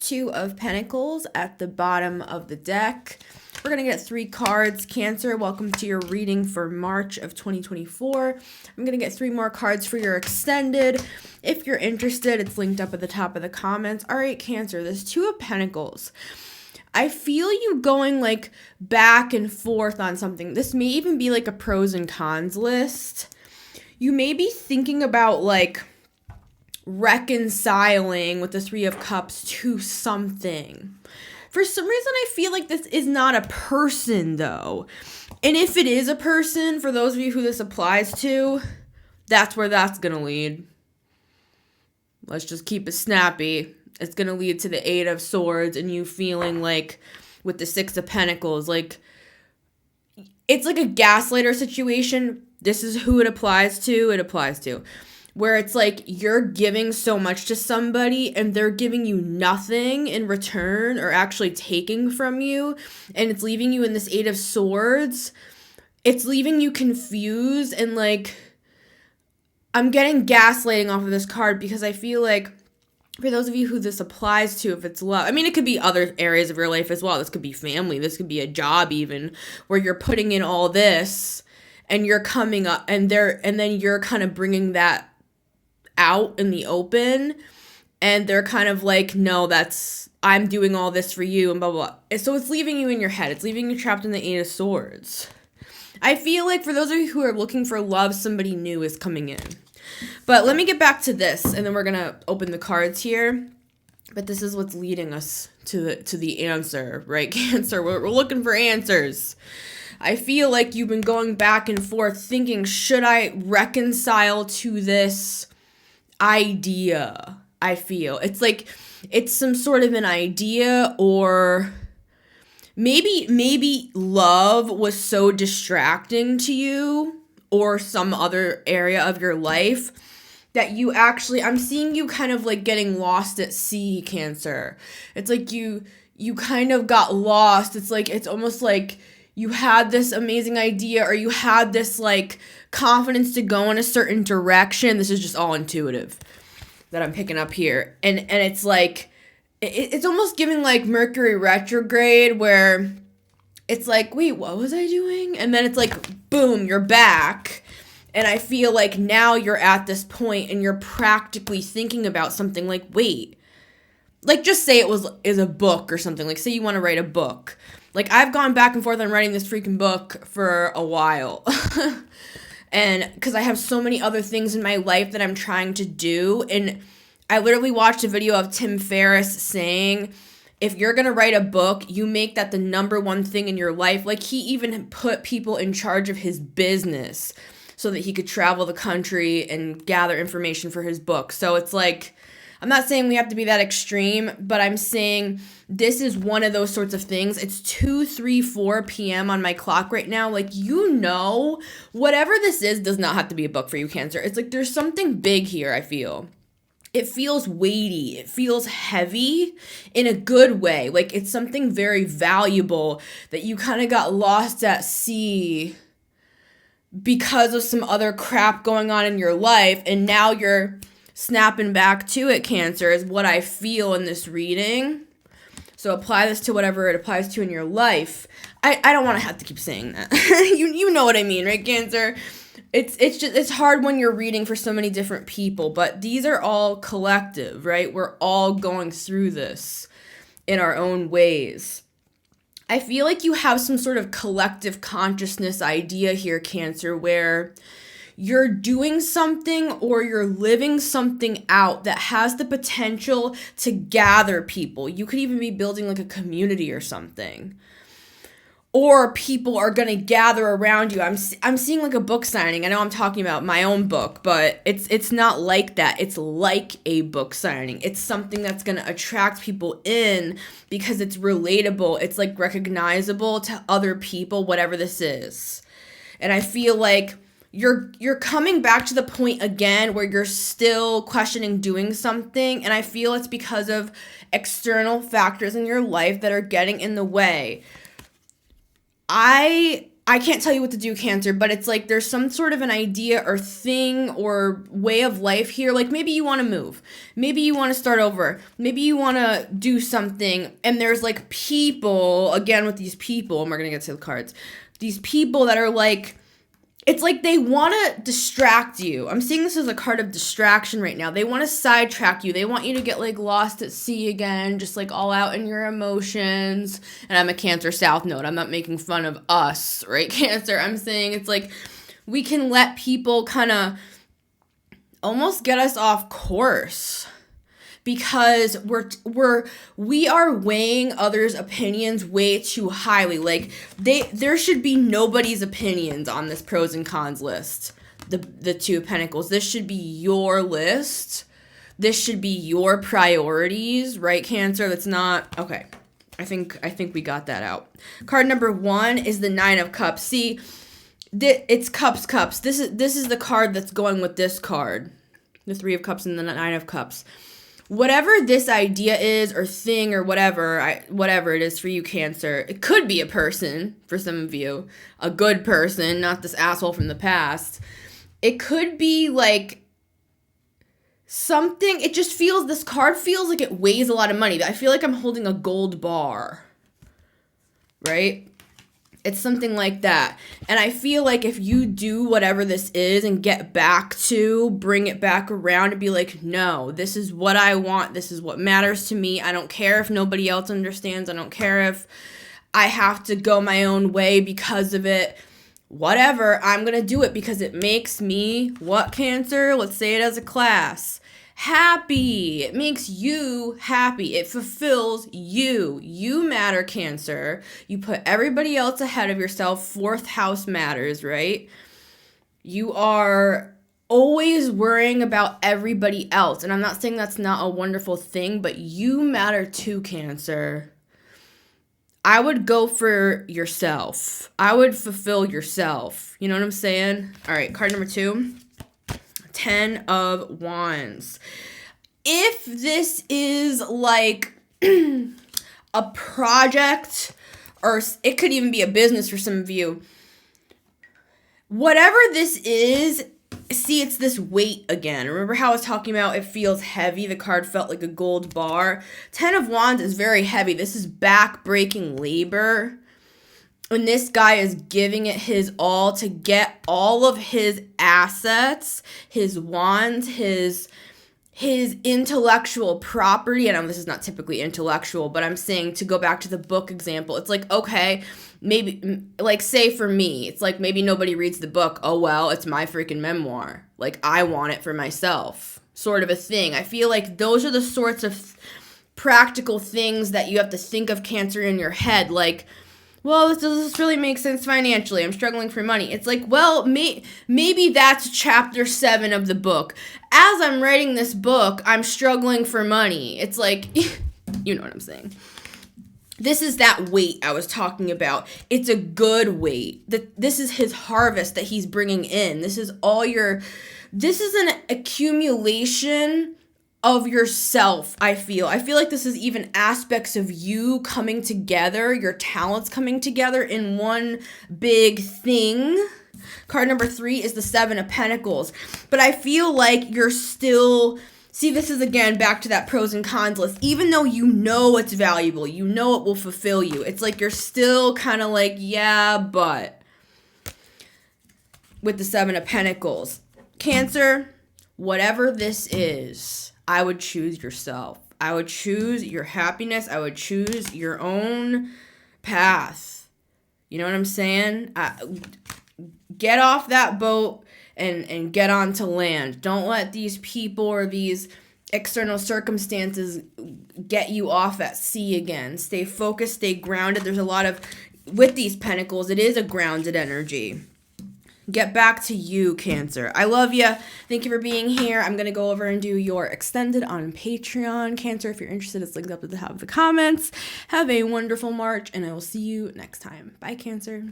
Two of Pentacles at the bottom of the deck. We're going to get 3 cards. Cancer, welcome to your reading for March of 2024. I'm going to get 3 more cards for your extended. If you're interested, it's linked up at the top of the comments. All right, Cancer, this Two of Pentacles. I feel you going like back and forth on something. This may even be like a pros and cons list. You may be thinking about like reconciling with the Three of Cups to something. For some reason, I feel like this is not a person, though. And if it is a person, for those of you who this applies to, that's where that's going to lead. Let's just keep it snappy. It's going to lead to the Eight of Swords and you feeling like, with the Six of Pentacles, like, it's like a gaslighter situation. This is who it applies to. Where it's like you're giving so much to somebody and they're giving you nothing in return or actually taking from you. And it's leaving you in this Eight of Swords. It's leaving you confused and like, I'm getting gaslighting off of this card because I feel like for those of you who this applies to, if it's love, I mean, it could be other areas of your life as well. This could be family. This could be a job even where you're putting in all this and you're coming up and then you're kind of bringing that out in the open and they're kind of like, no, I'm doing all this for you and blah, blah, blah. So it's leaving you in your head. It's leaving you trapped in the Eight of Swords. I feel like for those of you who are looking for love, somebody new is coming in. But let me get back to this and then we're going to open the cards here. But this is what's leading us to the answer, right? Cancer, we're looking for answers. I feel like you've been going back and forth thinking, should I reconcile to this idea? I feel it's like it's some sort of an idea, or maybe love was so distracting to you or some other area of your life that you actually, I'm seeing you kind of like getting lost at sea, Cancer. It's like you kind of got lost. It's like, it's almost like you had this amazing idea or you had this like confidence to go in a certain direction. This is just all intuitive that I'm picking up here. And it's like, it's almost giving like Mercury retrograde where it's like, wait, what was I doing? And then it's like, boom, you're back. And I feel like now you're at this point and you're practically thinking about something like, wait, like just say is a book or something. Like say you want to write a book. Like I've gone back and forth on writing this freaking book for a while. And because I have so many other things in my life that I'm trying to do. And I literally watched a video of Tim Ferriss saying, if you're going to write a book, you make that the number one thing in your life. Like he even put people in charge of his business so that he could travel the country and gather information for his book. So it's like, I'm not saying we have to be that extreme, but I'm saying this is one of those sorts of things. It's 2:34 p.m. on my clock right now. Like, whatever this is does not have to be a book for you, Cancer. It's like there's something big here, I feel. It feels weighty. It feels heavy in a good way. Like it's something very valuable that you kind of got lost at sea because of some other crap going on in your life. And now you're snapping back to it, Cancer, is what I feel in this reading. So apply this to whatever it applies to in your life. I don't want to have to keep saying that. you know what I mean, right, Cancer? It's hard when you're reading for so many different people, but these are all collective, right? We're all going through this in our own ways. I feel like you have some sort of collective consciousness idea here, Cancer, where you're doing something or you're living something out that has the potential to gather people. You could even be building like a community or something. Or people are going to gather around you. I'm seeing like a book signing. I know I'm talking about my own book, but it's not like that. It's like a book signing. It's something that's going to attract people in because it's relatable. It's like recognizable to other people, whatever this is. And I feel like you're coming back to the point again where you're still questioning doing something, and I feel it's because of external factors in your life that are getting in the way. I I can't tell you what to do, Cancer, but it's like there's some sort of an idea or thing or way of life here. Like maybe you want to move. Maybe you want to start over. Maybe you want to do something. And there's like people, again with these people, and we're going to get to the cards. These people that are like, it's like they want to distract you. I'm seeing this as a card of distraction right now. They want to sidetrack you. They want you to get like lost at sea again, just like all out in your emotions. And I'm a Cancer South Node. I'm not making fun of us, right, Cancer? I'm saying it's like we can let people kind of almost get us off course because we are weighing others' opinions way too highly. Like there should be nobody's opinions on this pros and cons list. The Two of Pentacles. This should be your list. This should be your priorities, right, Cancer? That's not okay. I think we got that out. Card number 1 is the Nine of Cups. See, it's cups. This is the card that's going with this card. The Three of Cups and the Nine of Cups. Whatever this idea is or thing or whatever it is for you, Cancer, it could be a person for some of you, a good person, not this asshole from the past. It could be like something, it just feels, this card feels like it weighs a lot of money. I feel like I'm holding a gold bar, right? It's something like that. And I feel like if you do whatever this is and get back to, bring it back around and be like, no, this is what I want. This is what matters to me. I don't care if nobody else understands. I don't care if I have to go my own way because of it. Whatever, I'm going to do it because it makes me, what, Cancer? Let's say it as a class. Happy. It makes you happy. It fulfills you. You matter, Cancer. You put everybody else ahead of yourself. 4th house matters, right? You are always worrying about everybody else. And I'm not saying that's not a wonderful thing, but you matter too, Cancer. I would go for yourself. I would fulfill yourself. You know what I'm saying? All right, card number 2. 10 of Wands. If this is like a project, or it could even be a business for some of you, whatever this is, see, it's this weight again. Remember how I was talking about it feels heavy? The card felt like a gold bar. 10 of Wands is very heavy. This is back-breaking labor. And this guy is giving it his all to get all of his assets, his wands, his intellectual property. I know this is not typically intellectual, but I'm saying, to go back to the book example, it's like, okay, maybe, like, say for me, it's like maybe nobody reads the book. Oh, well, it's my freaking memoir. Like, I want it for myself, sort of a thing. I feel like those are the sorts of practical things that you have to think of, Cancer, in your head. Like, well, does this really make sense financially? I'm struggling for money. It's like, well, maybe that's chapter 7 of the book. As I'm writing this book, I'm struggling for money. It's like, you know what I'm saying. This is that weight I was talking about. It's a good weight. This is his harvest that he's bringing in. This is an accumulation of yourself, I feel like this is even aspects of you coming together, your talents coming together in one big thing. Card number 3 is the 7 of Pentacles. But I feel like you're still, see, this is again back to that pros and cons list. Even though you know it's valuable, you know it will fulfill you, it's like you're still kind of like, yeah, but with the 7 of Pentacles. Cancer, whatever this is, I would choose yourself. I would choose your happiness. I would choose your own path. You know what I'm saying? Get off that boat and get onto land. Don't let these people or these external circumstances get you off at sea again. Stay focused, stay grounded. There's a lot of, with these pentacles, it is a grounded energy. Get back to you, Cancer. I love you. Thank you for being here. I'm going to go over and do your extended on Patreon. Cancer, if you're interested, it's linked up at the top of the comments. Have a wonderful March, and I will see you next time. Bye, Cancer.